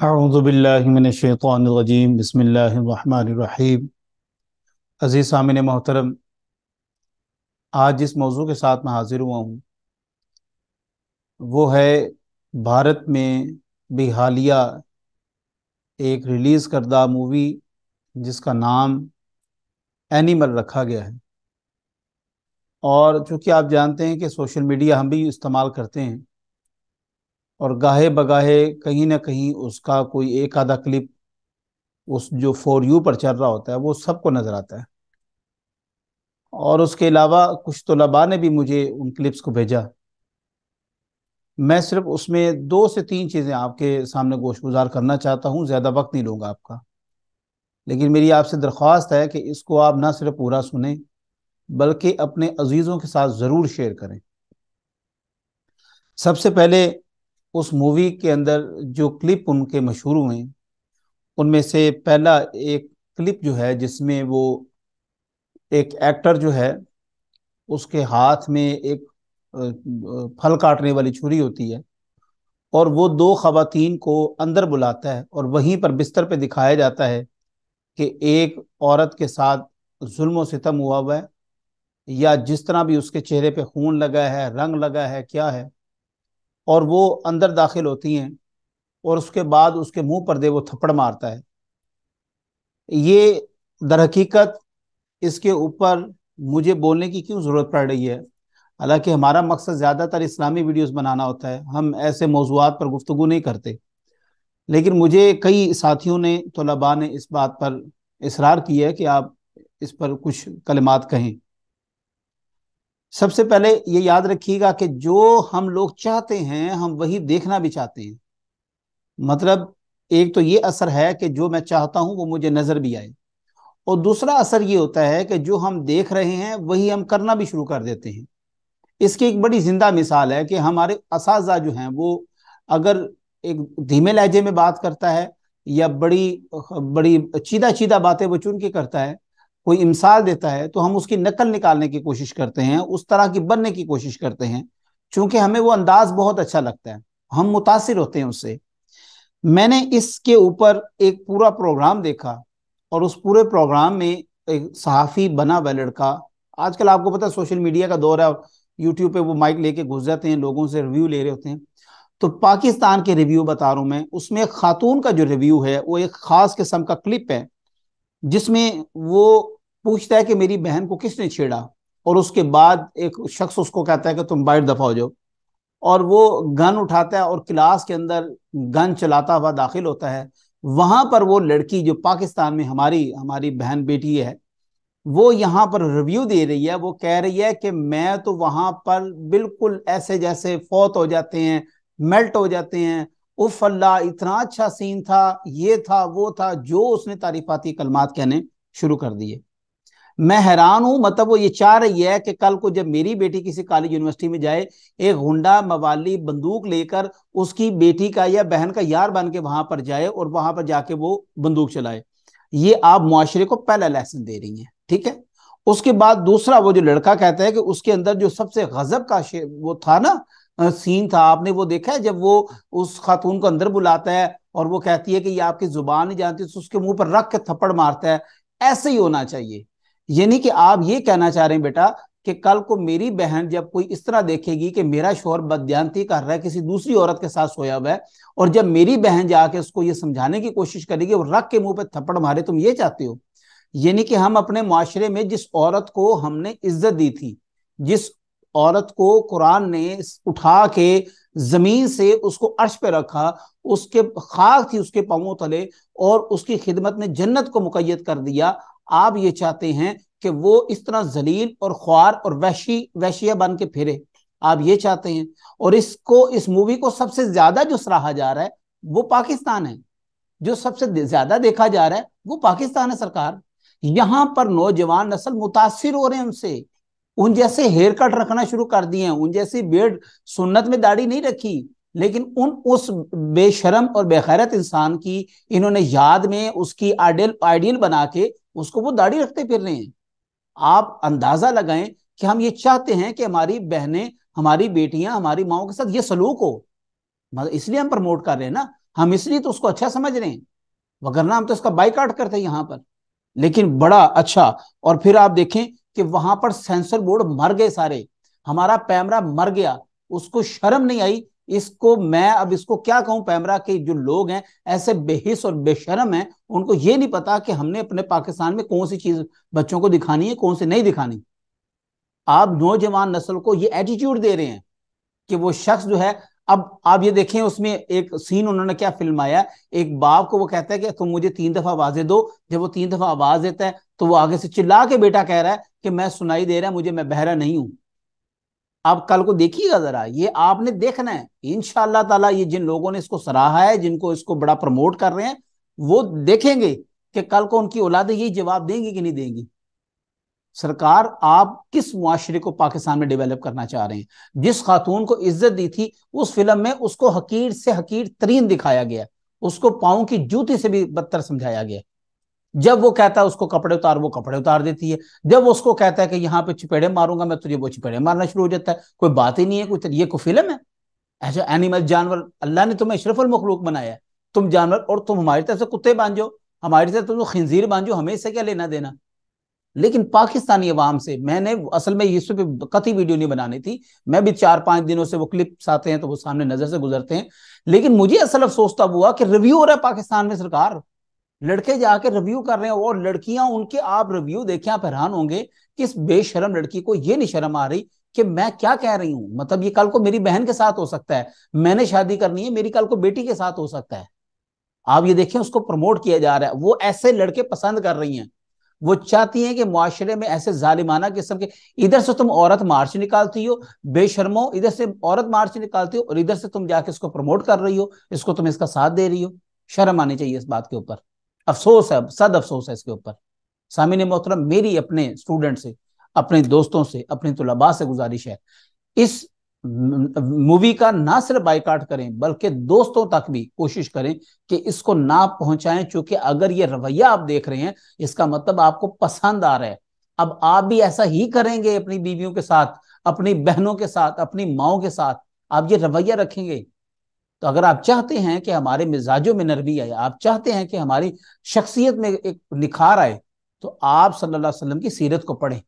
अऊज़ु बिल्लाहि मिनश शैतानिर रजीम बिस्मिल्लाहिर रहमानिर रहीम। अज़ीज़ सामिन मोहतरम, आज जिस मौजू के साथ मैं हाजिर हुआ हूँ वो है भारत में भी हालिया एक रिलीज़ करदा मूवी जिसका नाम एनिमल रखा गया है। और चूँकि आप जानते हैं कि सोशल मीडिया हम भी इस्तेमाल करते हैं और गाहे बगाहे कहीं ना कहीं उसका कोई एक आधा क्लिप उस जो फॉर यू पर चल रहा होता है वो सबको नज़र आता है। और उसके अलावा कुछ तलबा ने भी मुझे उन क्लिप्स को भेजा। मैं सिर्फ उसमें दो से तीन चीज़ें आपके सामने गोशगुजार करना चाहता हूँ, ज़्यादा वक्त नहीं लूँगा आपका। लेकिन मेरी आपसे दरख्वास्त है कि इसको आप ना सिर्फ पूरा सुने बल्कि अपने अजीज़ों के साथ ज़रूर शेयर करें। सबसे पहले उस मूवी के अंदर जो क्लिप उनके मशहूर हुए उनमें से पहला एक क्लिप जो है जिसमें वो एक एक्टर जो है उसके हाथ में एक फल काटने वाली छुरी होती है और वो दो खवातीन को अंदर बुलाता है और वहीं पर बिस्तर पे दिखाया जाता है कि एक औरत के साथ जुल्म और सितम हुआ है या जिस तरह भी उसके चेहरे पे खून लगा है, रंग लगा है, क्या है। और वो अंदर दाखिल होती हैं और उसके बाद उसके मुंह पर दे वो थप्पड़ मारता है। ये दर हकीकत इसके ऊपर मुझे बोलने की क्यों ज़रूरत पड़ रही है? हालांकि हमारा मकसद ज़्यादातर इस्लामी वीडियोस बनाना होता है, हम ऐसे मौज़ूआत पर गुफ्तगू नहीं करते। लेकिन मुझे कई साथियों ने, तलबा ने इस बात पर इसरार किया है कि आप इस पर कुछ कलिमात कहें। सबसे पहले ये याद रखिएगा कि जो हम लोग चाहते हैं हम वही देखना भी चाहते हैं। मतलब एक तो ये असर है कि जो मैं चाहता हूं वो मुझे नजर भी आए, और दूसरा असर ये होता है कि जो हम देख रहे हैं वही हम करना भी शुरू कर देते हैं। इसकी एक बड़ी जिंदा मिसाल है कि हमारे असाज़ा जो हैं वो अगर एक धीमे लहजे में बात करता है या बड़ी बड़ी चीदा चीदा बातें वो चुन के करता है, कोई इमसाल देता है तो हम उसकी नकल निकालने की कोशिश करते हैं, उस तरह की बनने की कोशिश करते हैं, चूंकि हमें वो अंदाज बहुत अच्छा लगता है, हम मुतासिर होते हैं उससे। मैंने इसके ऊपर एक पूरा प्रोग्राम देखा और उस पूरे प्रोग्राम में एक सहाफ़ी बना हुआ लड़का, आजकल आपको पता है सोशल मीडिया का दौर है, यूट्यूब पे वो माइक लेके घुस जाते हैं, लोगों से रिव्यू ले रहे होते हैं। तो पाकिस्तान के रिव्यू बता रहा हूं मैं, उसमें एक खातून का जो रिव्यू है वो एक खास किस्म का क्लिप है जिसमें वो पूछता है कि मेरी बहन को किसने छेड़ा, और उसके बाद एक शख्स उसको कहता है कि तुम बाहर दफा हो जाओ। और वो गन उठाता है और क्लास के अंदर गन चलाता हुआ दाखिल होता है। वहां पर वो लड़की जो पाकिस्तान में हमारी हमारी बहन बेटी है, वो यहाँ पर रिव्यू दे रही है। वो कह रही है कि मैं तो वहां पर बिल्कुल ऐसे जैसे फौत हो जाते हैं, मेल्ट हो जाते हैं। उफ अल्लाह, इतना अच्छा सीन था, ये था वो था, जो उसने तारीफाती कलमात कहने शुरू कर दिए। मैं हैरान हूं, मतलब वो ये चाह रही है कि कल को जब मेरी बेटी किसी कॉलेज यूनिवर्सिटी में जाए, एक गुंडा मवाली बंदूक लेकर उसकी बेटी का या बहन का यार बन के वहां पर जाए और वहां पर जाके वो बंदूक चलाए। ये आप मुआशरे को पहला लेसन दे रही हैं, ठीक है। उसके बाद दूसरा, वो जो लड़का कहता है कि उसके अंदर जो सबसे गजब का वो था ना, सीन था, आपने वो देखा है जब वो उस खातून को अंदर बुलाता है और वो कहती है कि ये आपकी जुबान नहीं जानती, तो उसके मुंह पर रख के थप्पड़ मारता है। ऐसे ही होना चाहिए। यानी कि आप ये कहना चाह रहे हैं बेटा कि कल को मेरी बहन जब कोई इस तरह देखेगी कि मेरा शौहर बदयांती कर रहा है, किसी दूसरी औरत के साथ सोया हुआ है, और जब मेरी बहन जाके उसको ये समझाने की कोशिश करेगी और रख के मुंह पे थप्पड़ मारे, तुम ये चाहते हो? यानी कि हम अपने मुआशरे में जिस औरत को हमने इज्जत दी थी, जिस औरत को कुरान ने उठा के जमीन से उसको अर्श पे रखा, उसके खाक थी उसके पांवों तले, और उसकी खिदमत में जन्नत को मुकय्यद कर दिया, आप ये चाहते हैं कि वो इस तरह जलील और ख्वार और वैशी वैशिया बन के फिरे? आप ये चाहते हैं? और इसको, इस मूवी को सबसे ज्यादा जो सराहा जा रहा है वो पाकिस्तान है, जो सबसे ज्यादा देखा जा रहा है वो पाकिस्तान है सरकार। यहां पर नौजवान नस्ल मुतासिर हो रहे हैं उनसे, उन जैसे हेयर कट रखना शुरू कर दिए हैं, उन जैसी बेड, सुन्नत में दाढ़ी नहीं रखी, लेकिन उन उस बेशरम और बेखैरत इंसान की इन्होंने याद में उसकी आइडियल आइडियल बना के उसको वो दाढ़ी रखते फिर रहे हैं। आप अंदाजा लगाएं कि हम ये चाहते हैं कि हमारी बहनें, हमारी बेटियां, हमारी माओ के साथ ये सलूक हो, मतलब इसलिए हम प्रमोट कर रहे हैं ना। हम इसलिए तो उसको अच्छा समझ रहे हैं, वगरना हम तो उसका बाइकआउट करते हैं यहाँ पर। लेकिन बड़ा अच्छा। और फिर आप देखें कि वहां पर सेंसर बोर्ड मर गए सारे, हमारा पैमरा मर गया, उसको शर्म नहीं आई। इसको मैं अब इसको क्या कहूं, पैमरा के जो लोग हैं ऐसे बेहिस और बेशर्म हैं, उनको ये नहीं पता कि हमने अपने पाकिस्तान में कौन सी चीज बच्चों को दिखानी है, कौन सी नहीं दिखानी। आप नौजवान नस्ल को ये एटीट्यूड दे रहे हैं कि वो शख्स जो है, अब आप ये देखें उसमें एक सीन उन्होंने क्या फिल्माया, एक बाप को वो कहता है कि तुम मुझे 3 दफा आवाजें दो, जब वो 3 दफा आवाज देता है तो वो आगे से चिल्ला के बेटा कह रहा है कि मैं सुनाई दे रहा है मुझे, मैं बहरा नहीं हूं। आप कल को देखिएगा जरा, ये आपने देखना है इंशाअल्लाह ताला। ये जिन लोगों ने इसको सराहा है, जिनको इसको बड़ा प्रमोट कर रहे हैं, वो देखेंगे कि कल को उनकी औलादें यही जवाब देंगी कि नहीं देंगी। सरकार, आप किस मुआशरे को पाकिस्तान में डेवलप करना चाह रहे हैं? जिस खातून को इज्जत दी थी उस फिल्म में, उसको हकीर से हकीर तरीन दिखाया गया, उसको पाँव की जूती से भी बदतर समझाया गया। जब वो कहता है उसको कपड़े उतार, वो कपड़े उतार देती है। जब वो उसको कहता है कि यहाँ पे चपेड़े मारूंगा मैं तुझे, वो चपेड़े मारना शुरू हो जाता है। कोई बात ही नहीं है, कोई ये कोई फिल्म है? ऐसा एनिमल, जानवर, अल्लाह ने तुम्हें अशरफुल मखलूक बनाया है, तुम जानवर, और तुम हमारी तरफ से कुत्ते बांझो, हमारी तरफ तुम तो खिंजीर बांझो, हमें इससे क्या लेना देना? लेकिन पाकिस्तानी अवाम से मैंने असल में इस पे कतई वीडियो नहीं बनानी थी, मैं भी 4-5 दिनों से वो क्लिप्स आते हैं तो वो सामने नजर से गुजरते हैं। लेकिन मुझे असल अफसोस तब हुआ कि रिव्यू हो रहा है पाकिस्तान में, सरकार लड़के जाके रिव्यू कर रहे हैं और लड़कियां उनके, आप रिव्यू देखें आप हैरान होंगे कि इस बेशरम लड़की को ये नहीं शर्म आ रही कि मैं क्या कह रही हूं। मतलब ये कल को मेरी बहन के साथ हो सकता है, मैंने शादी करनी है, मेरी कल को बेटी के साथ हो सकता है। आप ये देखें, उसको प्रमोट किया जा रहा है, वो ऐसे लड़के पसंद कर रही हैं। वो चाहती हैं कि मुआशरे में ऐसे जालिमाना किस्म के, इधर से तुम औरत मार्च निकालती हो बेशर्मो, इधर से औरत मार्च निकालती हो और इधर से तुम जाके इसको प्रमोट कर रही हो, इसको तुम इसका साथ दे रही हो। शर्म आनी चाहिए इस बात के ऊपर। अफसोस है, सद अफसोस है इसके ऊपर। सामीन मोहतरम, मेरी अपने स्टूडेंट से, अपने दोस्तों से, अपने तुलबा से गुजारिश है, इस मूवी का ना सिर्फ बाइकाट करें बल्कि दोस्तों तक भी कोशिश करें कि इसको ना पहुंचाएं। क्योंकि अगर ये रवैया आप देख रहे हैं, इसका मतलब आपको पसंद आ रहा है। अब आप भी ऐसा ही करेंगे अपनी बीवियों के साथ, अपनी बहनों के साथ, अपनी माओ के साथ, आप ये रवैया रखेंगे। तो अगर आप चाहते हैं कि हमारे मिजाजों में नरमी आए, आप चाहते हैं कि हमारी शख्सियत में एक निखार आए, तो आप सल्लल्लाहु अलैहि वसल्लम की सीरत को पढ़ें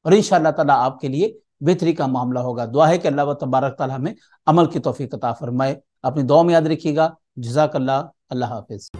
और इंशाअल्लाह ताला आपके लिए बेहतरी का मामला होगा। दुआ है कि अल्लाह तबारक ताला हमें अमल की तौफीक अता फरमाए। अपनी दुआ में याद रखिएगा। जज़ाकल्लाह। अल्लाह हाफिज।